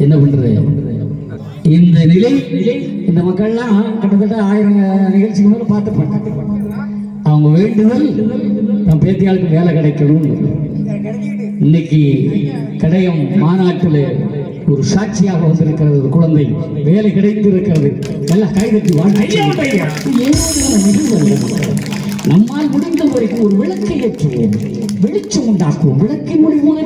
என்ன பண்றது இந்த நிலை இந்த மக்கள்லாம் கிட்டத்தட்ட 1000 நிகழ்ச்சிக்கு மேல பார்த்துப்பாங்க. அவங்க வேண்டுதல் நம் பேத்தியாளுக்கு வேலை கிடைக்கணும். இன்னைக்கு கடையம் மாநாட்டில் ஒரு சாட்சியாக வந்திருக்கிறது. குழந்தை வேலை கிடைத்து இருக்கிறது. நல்லா கைதட்டி நம்மால் முடிந்த வரைக்கும் ஒரு விளக்கை ஏற்றுவோம், வெளிச்சம் உண்டாக்குவோம். விளக்கை முடிவான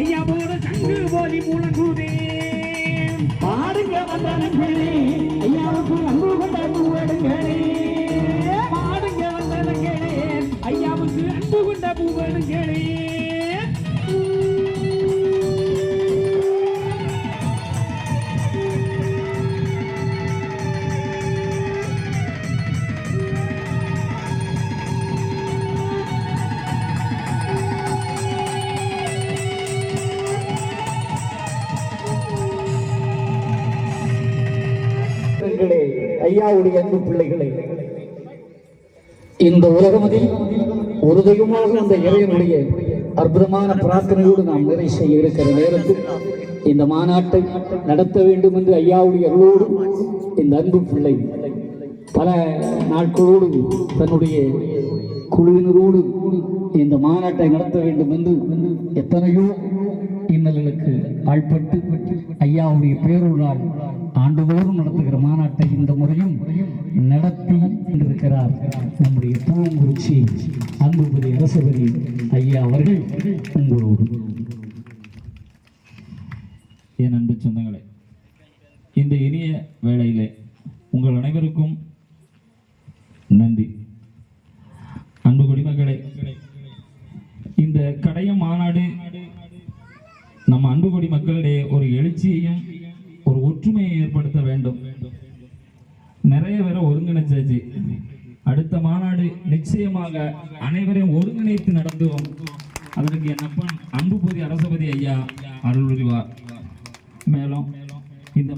ஐயாவோட சங்கு போலி முழங்குதே பாடுங்க வந்தனங்களே ஐயாவுக்கு அன்பு கொண்ட பூவெடுங்களே பாடுங்க வந்தனங்களே ஐயாவுக்கு அன்பு கொண்ட பூவெடுங்களே ஐயாவுடைய அன்பு பிள்ளைகளே, இந்த உலகமதில் ஒரு தெய்வமாக அந்த இறைவனுடைய அற்புதமான பிரார்த்தனையோடு நாம் நிறைவு செய்ய இருக்கிற நேரத்தில் இந்த மாநாட்டை நடத்த வேண்டும் என்று ஐயாவுடைய அருளோடு இந்த அன்பு பிள்ளை பல நாட்களோடு தன்னுடைய குழுவினரோடு இந்த மாநாட்டை நடத்த வேண்டும் என்று எத்தனையோ இன்னல்களுக்கு ஆள்பட்டு ஐயாவுடைய பேரூரால் ஆண்டுதோறும் நடத்துகிற மாநாட்டை இந்த முறையும் நடத்தி இருக்கிறார் நம்முடைய பூங்குறிச்சி அன்புபதி அரசபதி ஐயா அவர்கள் உங்களோடு. என் அன்பு சொந்தங்களே, இந்த இனிய வேளையிலே உங்கள் அனைவருக்கும் நன்றி. அன்பு குடிமக்களே, இந்த கடையம் மாநாடு நம்ம அன்பு குடி மக்களிடையே ஒரு எழுச்சியையும் ஒரு ஒற்றுமையை ஏற்படுத்த வேண்டும். நிறைய பேரை ஒருங்கிணைச்சாச்சு. அடுத்த மாநாடு நிச்சயமாக அனைவரையும் ஒருங்கிணைத்து நடத்துவோம். அதற்கு என் அப்பன் அன்புபதி அரசபதி ஐயா அருள் புரிவார். மேலும் இந்த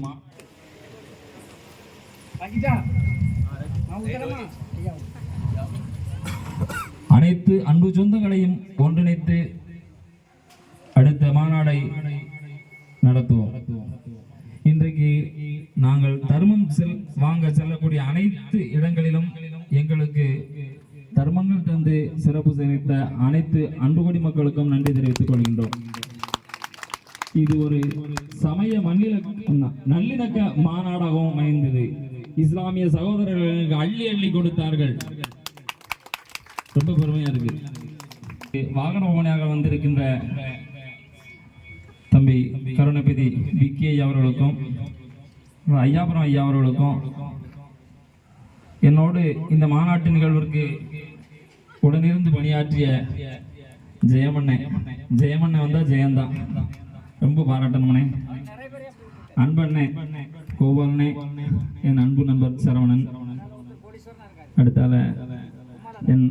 அனைத்து அன்பு சொந்தங்களையும் ஒன்றிணைத்து அடுத்த மாநாடை நடத்துவோம். இன்றைக்கு நாங்கள் தர்மம் வாங்க செல்லக்கூடிய அனைத்து இடங்களிலும் எங்களுக்கு தர்மங்கள் தந்து சிறப்பு செய்த அனைத்து அன்புகொடி மக்களுக்கும் நன்றி தெரிவித்துக் கொள்கின்றோம். இது ஒரு சமய நல்லிணக்க மாநாடாகவும் அமைந்தது. இஸ்லாமிய சகோதரர்களுக்கு அள்ளி அள்ளி கொடுத்தார்கள். ரொம்ப பெருமையா இருக்கு. வாகன ஓனையாக வந்திருக்கின்ற தம்பி கருணபதி விக்கி ஐயா அவர்களுக்கும் ஐயாபுரம் ஐயா அவர்களுக்கும் என்னோடு இந்த மாநாட்டு நிகழ்விற்கு உடனிருந்து பணியாற்றிய ஜெயமண்ணே வந்தா ஜெயந்தான் ரொம்ப பாராட்டணுமனே. அன்பண்ணே கோபாலனே, என் அன்பு நண்பர் சரவணன், அடுத்தால என்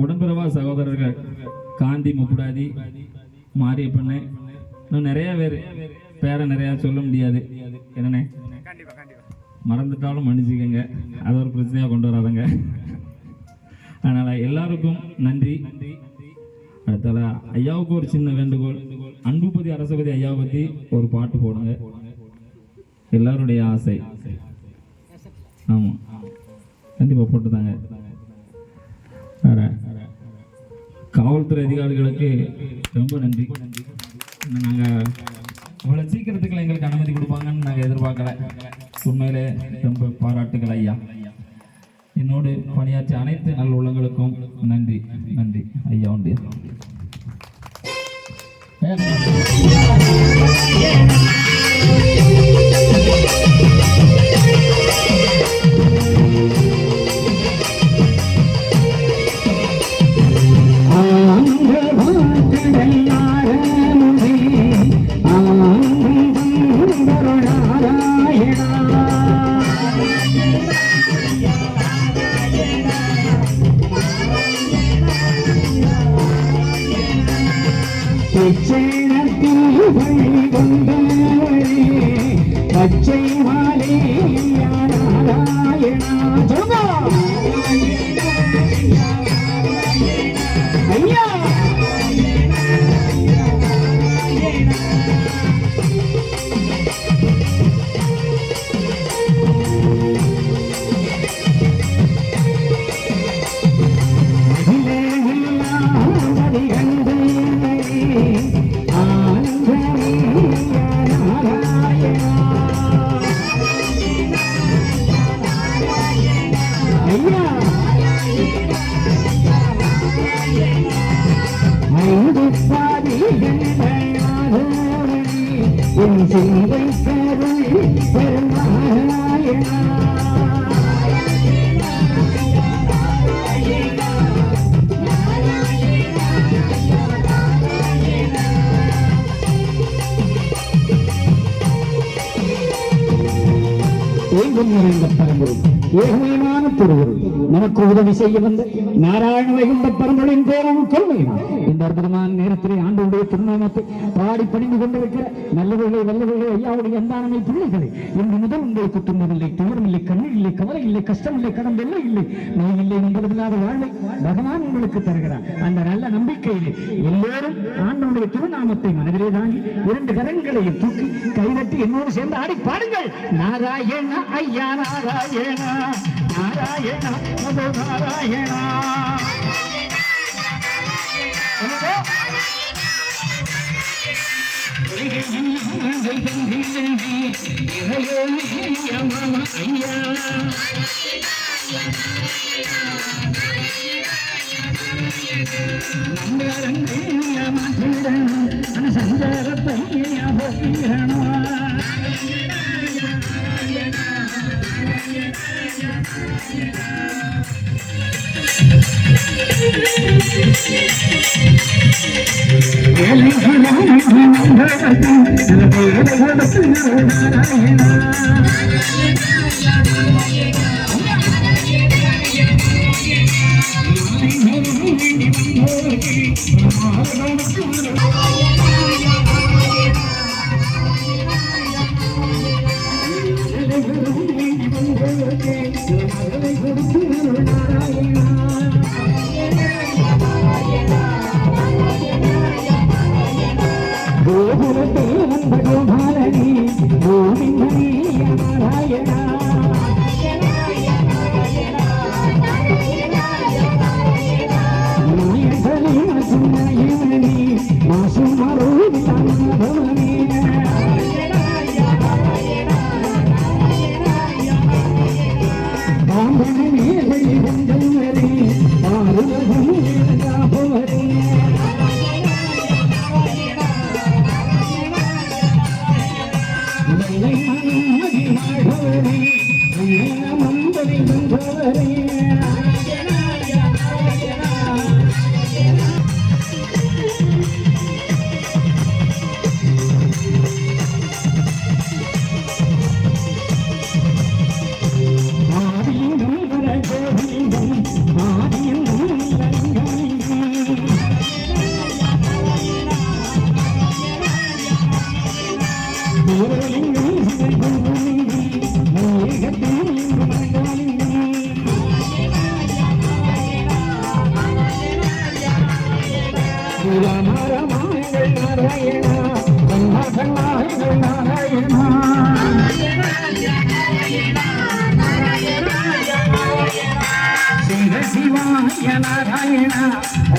உடன்பிறவா சகோதரர்கள் காந்தி முப்புடாதி மாரியப்பண்ணே, இன்னும் நிறைய பேரை நிறையா சொல்ல முடியாது. என்னண்ணே, மறந்துட்டாலும் மன்னிச்சுக்கங்க, அது ஒரு பிரச்சனையாக கொண்டு வராதங்க. அதனால் எல்லாருக்கும் நன்றி. அடுத்தால ஐயாவுக்கு ஒரு சின்ன வேண்டுகோள், அன்புபதி அரசபதி ஐயாவை பற்றி ஒரு பாட்டு போடுங்க, எல்லாருடைய ஆசை. ஆமாம், கண்டிப்பாக போட்டுதாங்க. வேற காவல்துறை அதிகாரிகளுக்கு ரொம்ப நன்றி. நாங்கள் இவ்வளோ சீக்கிரத்துக்குள்ள எங்களுக்கு அனுமதி கொடுப்பாங்கன்னு நாங்கள் எதிர்பார்க்கல. உண்மையிலே ரொம்ப பாராட்டுகள் ஐயா. என்னோடு பணியாற்றிய அனைத்து நல்ல உள்ளங்களுக்கும் நன்றி. நன்றி ஐயா. உண்டு பச்சை மாலை ஐயா ஏகமையான திருவுருள் நமக்கு உதவி செய்ய வந்த நாராயண வைகுண்ட பரம்பொருளின் பேரும் கொள்கையினால் இந்த அற்புதமான நேரத்திலே ஆண்டவருடைய திருநாமத்தை பாடி பணிந்து கொண்டிருக்கிற நல்லவர்களே வல்லவர்களே ஐயாவுடைய அந்தானமை பிள்ளைகளே இன்று முதல் உங்களுக்கு துன்பமில்லை, துயரமில்லை, கண்ணீர் இல்லை, கவலை இல்லை, கஷ்டம் இல்லை, கடன் வெள்ளை இல்லை, நோய் இல்லை, நம்புவதில்லாத வாழ்வை பகவான் உங்களுக்கு தருகிறார். அந்த நல்ல நம்பிக்கையிலே எல்லோரும் ஆண்டவருடைய திருநாமத்தை மனதிலே தாங்கி இரண்டு கரங்களையும் தூக்கி கைதட்டி என்னோடு சேர்ந்து ஆடி பாடுங்கள். நாராயண ஐயா நாராயண நாராயண நமோ நாராயண.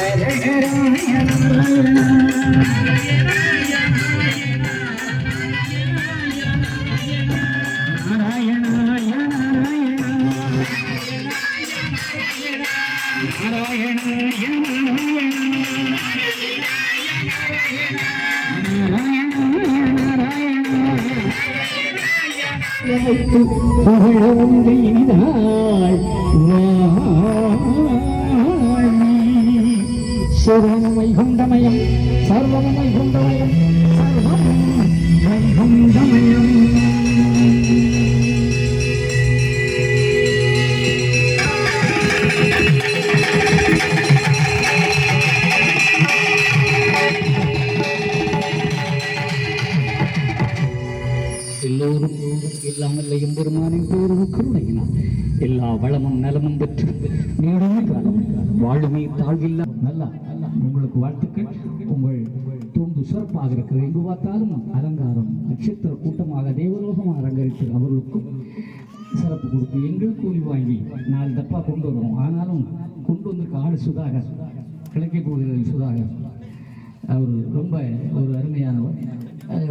Narayana அழைத்து புகழ உண்டு இனிதாய் சர்வம் வைகுண்டமயம் சர்வம் வைகுண்டமயம் சர்வம் வைகுண்டமயம். எல்லோரும் இல்லாமல் எம்பெருமானின் பேரும் கருணையினார் எல்லா வளமும் நலமும் பெற்று நீடும் காலம் வாழுமே தாழ்வில்லா நல்லா உங்களுக்கு வாழ்த்துக்கள். உங்கள் தூண்டு சிறப்பாக இருக்கிறது. எங்கு பார்த்தாலும் அலங்காரம் நட்சத்திர கூட்டமாக தேவலோகம் அலங்கரித்து அவர்களுக்கும் சிறப்பு கொடுத்து எங்கள் கூலி வாங்கி 4 டப்பா கொண்டு வருவோம். ஆனாலும் கொண்டு வந்திருக்க ஆள் சுதாகர், கிழக்கே போகிறது சுதாகர், அவர் ரொம்ப ஒரு அருமையானவர்.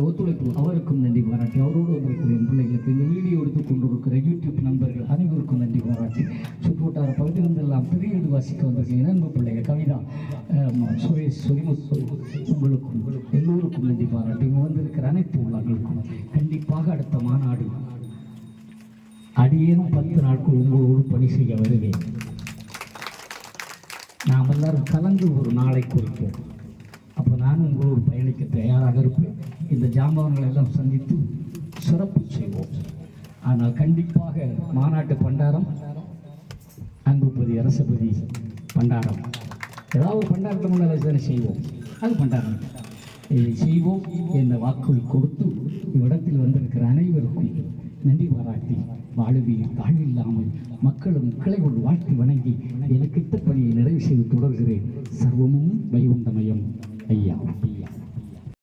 ஒத்துழைப்பு அவருக்கும் நன்றி பாராட்டி அவரோடு வந்திருக்கிற என் பிள்ளைகளுக்கு இந்த வீடியோ எடுத்து கொண்டிருக்கிற யூடியூப் நண்பர்கள் அனைவருக்கும் நன்றி பாராட்டி சுற்றுவட்டார பகுதியிலிருந்தெல்லாம் பெரிய வாசிக்க வந்திருக்கீங்க நண்பு பிள்ளைகள் கவிதா, சுரேஷ், சொலிமுத்து, உங்களுக்கும் எல்லோருக்கும் நன்றி பாராட்டி இங்கே வந்திருக்கிற அனைத்து உள்ளங்களுக்கும் கண்டிப்பாக அடுத்த மாநாடு அடியேனும் 10 நாட்கள் உங்களோடு பணி செய்ய வருவேன். நாம் எல்லாரும் கலந்து ஒரு நாளை குறிப்போம். அப்போ நானும் உங்களோடு பயணிக்க தயாராக இருப்பேன். இந்த ஜாம்பவன்களை எல்லாம் சந்தித்து சிறப்பு செய்வோம். ஆனால் கண்டிப்பாக மாநாட்டு பண்டாரம் அன்புபதி அரசபதி பண்டாரம் ஏதாவது பண்டாரத்தை முன்னாடி செய்வோம். அது பண்டாரம் இதை செய்வோம் என்ற வாக்கு கொடுத்து இவ்விடத்தில் வந்திருக்கிற அனைவருக்கும் நன்றி பாராட்டி வாழ்வில் தாழ்வில்லாமல் மக்களும் கிளைகள் வாழ்த்தி வணங்கி எனக்கு இட்ட பணியை நிறைவு செய்து தொடர்கிறேன். சர்வமும் வைகுண்டமயம் ஐயா ஐயா.